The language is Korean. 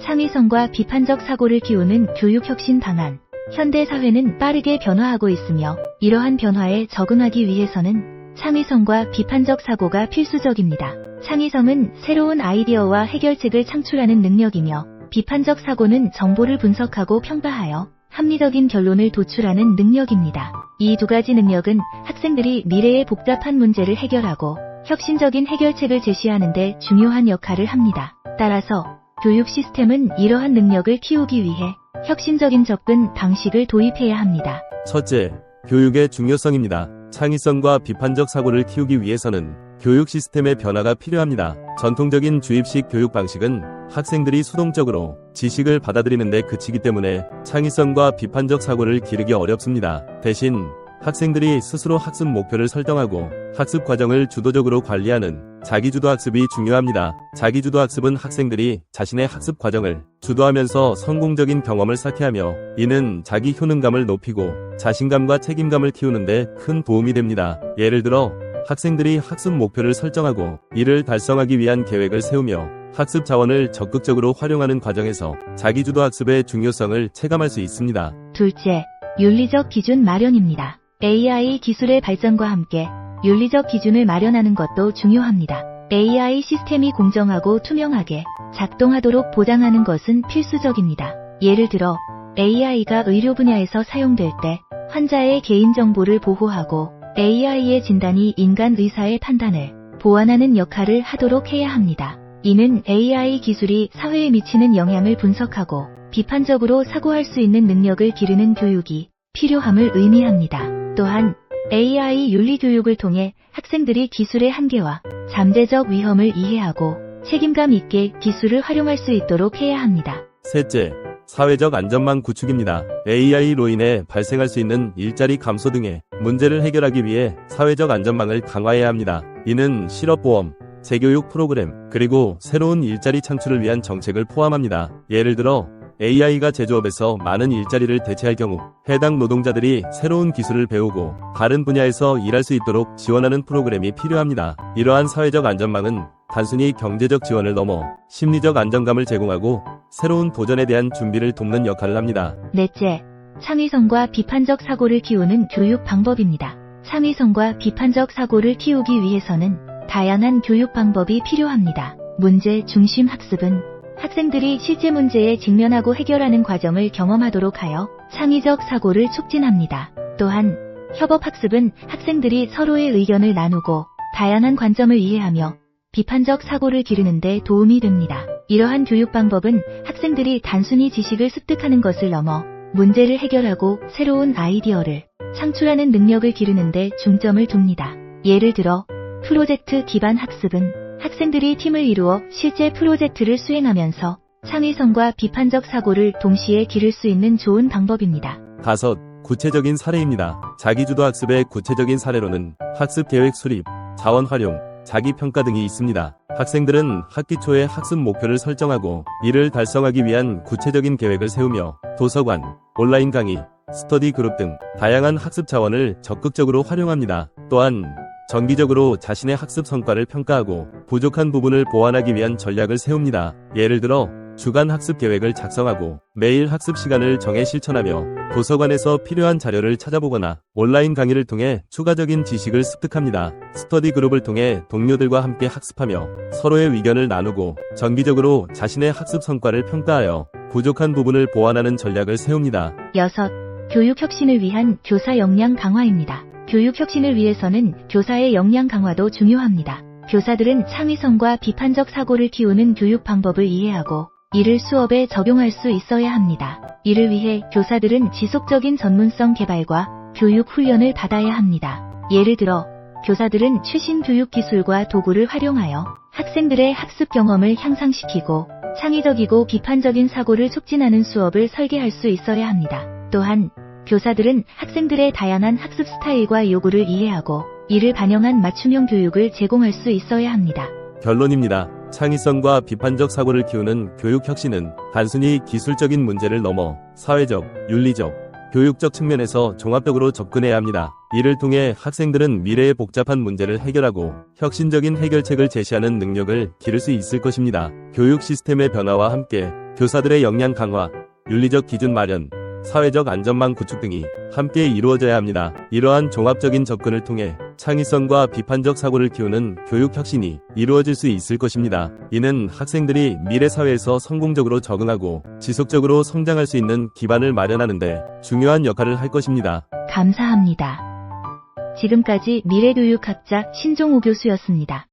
창의성과 비판적 사고를 키우는 교육 혁신 방안. 현대 사회는 빠르게 변화하고 있으며 이러한 변화에 적응하기 위해서는 창의성과 비판적 사고가 필수적입니다. 창의성은 새로운 아이디어와 해결책을 창출하는 능력이며 비판적 사고는 정보를 분석하고 평가하여 합리적인 결론을 도출하는 능력입니다. 이 두 가지 능력은 학생들이 미래의 복잡한 문제를 해결하고 혁신적인 해결책을 제시하는 데 중요한 역할을 합니다. 따라서 교육 시스템은 이러한 능력을 키우기 위해 혁신적인 접근 방식을 도입해야 합니다. 첫째, 교육의 중요성입니다. 창의성과 비판적 사고를 키우기 위해서는 교육 시스템의 변화가 필요합니다. 전통적인 주입식 교육 방식은 학생들이 수동적으로 지식을 받아들이는 데 그치기 때문에 창의성과 비판적 사고를 기르기 어렵습니다. 대신 학생들이 스스로 학습 목표를 설정하고 학습 과정을 주도적으로 관리하는 자기주도 학습이 중요합니다. 자기주도 학습은 학생들이 자신의 학습 과정을 주도하면서 성공적인 경험을 쌓게 하며 이는 자기 효능감을 높이고 자신감과 책임감을 키우는 데 큰 도움이 됩니다. 예를 들어 학생들이 학습 목표를 설정하고 이를 달성하기 위한 계획을 세우며 학습 자원을 적극적으로 활용하는 과정에서 자기주도 학습의 중요성을 체감할 수 있습니다. 둘째, 윤리적 기준 마련입니다. AI 기술의 발전과 함께 윤리적 기준을 마련하는 것도 중요합니다. AI 시스템이 공정하고 투명하게 작동하도록 보장하는 것은 필수적입니다. 예를 들어 AI가 의료 분야에서 사용될 때 환자의 개인정보를 보호하고 AI의 진단이 인간 의사의 판단을 보완하는 역할을 하도록 해야 합니다. 이는 AI 기술이 사회에 미치는 영향을 분석하고 비판적으로 사고할 수 있는 능력을 기르는 교육이 필요함을 의미합니다. 또한 AI 윤리 교육을 통해 학생들이 기술의 한계와 잠재적 위험을 이해하고 책임감 있게 기술을 활용할 수 있도록 해야 합니다. 셋째, 사회적 안전망 구축입니다. AI로 인해 발생할 수 있는 일자리 감소 등의 문제를 해결하기 위해 사회적 안전망을 강화해야 합니다. 이는 실업보험, 재교육 프로그램, 그리고 새로운 일자리 창출을 위한 정책을 포함합니다. 예를 들어 AI가 제조업에서 많은 일자리를 대체할 경우 해당 노동자들이 새로운 기술을 배우고 다른 분야에서 일할 수 있도록 지원하는 프로그램이 필요합니다. 이러한 사회적 안전망은 단순히 경제적 지원을 넘어 심리적 안정감을 제공하고 새로운 도전에 대한 준비를 돕는 역할을 합니다. 넷째, 창의성과 비판적 사고를 키우는 교육 방법입니다. 창의성과 비판적 사고를 키우기 위해서는 다양한 교육 방법이 필요합니다. 문제 중심 학습은 학생들이 실제 문제에 직면하고 해결하는 과정을 경험하도록 하여 창의적 사고를 촉진합니다. 또한 협업학습은 학생들이 서로의 의견을 나누고 다양한 관점을 이해하며 비판적 사고를 기르는 데 도움이 됩니다. 이러한 교육 방법은 학생들이 단순히 지식을 습득하는 것을 넘어 문제를 해결하고 새로운 아이디어를 창출하는 능력을 기르는 데 중점을 둡니다. 예를 들어 프로젝트 기반 학습은 학생들이 팀을 이루어 실제 프로젝트를 수행하면서 창의성과 비판적 사고를 동시에 기를 수 있는 좋은 방법입니다. 다섯, 구체적인 사례입니다. 자기주도 학습의 구체적인 사례로는 학습 계획 수립, 자원 활용, 자기평가 등이 있습니다. 학생들은 학기 초에 학습 목표를 설정하고 이를 달성하기 위한 구체적인 계획을 세우며 도서관, 온라인 강의, 스터디 그룹 등 다양한 학습 자원을 적극적으로 활용합니다. 또한 정기적으로 자신의 학습 성과를 평가하고 부족한 부분을 보완하기 위한 전략을 세웁니다. 예를 들어 주간 학습 계획을 작성하고 매일 학습 시간을 정해 실천하며 도서관에서 필요한 자료를 찾아보거나 온라인 강의를 통해 추가적인 지식을 습득합니다. 스터디 그룹을 통해 동료들과 함께 학습하며 서로의 의견을 나누고 정기적으로 자신의 학습 성과를 평가하여 부족한 부분을 보완하는 전략을 세웁니다. 여섯, 교육 혁신을 위한 교사 역량 강화입니다. 교육 혁신을 위해서는 교사의 역량 강화도 중요합니다. 교사들은 창의성과 비판적 사고를 키우는 교육 방법을 이해하고 이를 수업에 적용할 수 있어야 합니다. 이를 위해 교사들은 지속적인 전문성 개발과 교육 훈련을 받아야 합니다. 예를 들어 교사들은 최신 교육 기술과 도구를 활용하여 학생들의 학습 경험을 향상시키고 창의적이고 비판적인 사고를 촉진하는 수업을 설계할 수 있어야 합니다. 또한 교사들은 학생들의 다양한 학습 스타일과 요구를 이해하고 이를 반영한 맞춤형 교육을 제공할 수 있어야 합니다. 결론입니다. 창의성과 비판적 사고를 키우는 교육 혁신은 단순히 기술적인 문제를 넘어 사회적, 윤리적, 교육적 측면에서 종합적으로 접근해야 합니다. 이를 통해 학생들은 미래의 복잡한 문제를 해결하고 혁신적인 해결책을 제시하는 능력을 기를 수 있을 것입니다. 교육 시스템의 변화와 함께 교사들의 역량 강화, 윤리적 기준 마련, 사회적 안전망 구축 등이 함께 이루어져야 합니다. 이러한 종합적인 접근을 통해 창의성과 비판적 사고를 키우는 교육 혁신이 이루어질 수 있을 것입니다. 이는 학생들이 미래 사회에서 성공적으로 적응하고 지속적으로 성장할 수 있는 기반을 마련하는 데 중요한 역할을 할 것입니다. 감사합니다. 지금까지 미래교육학자 신종우 교수였습니다.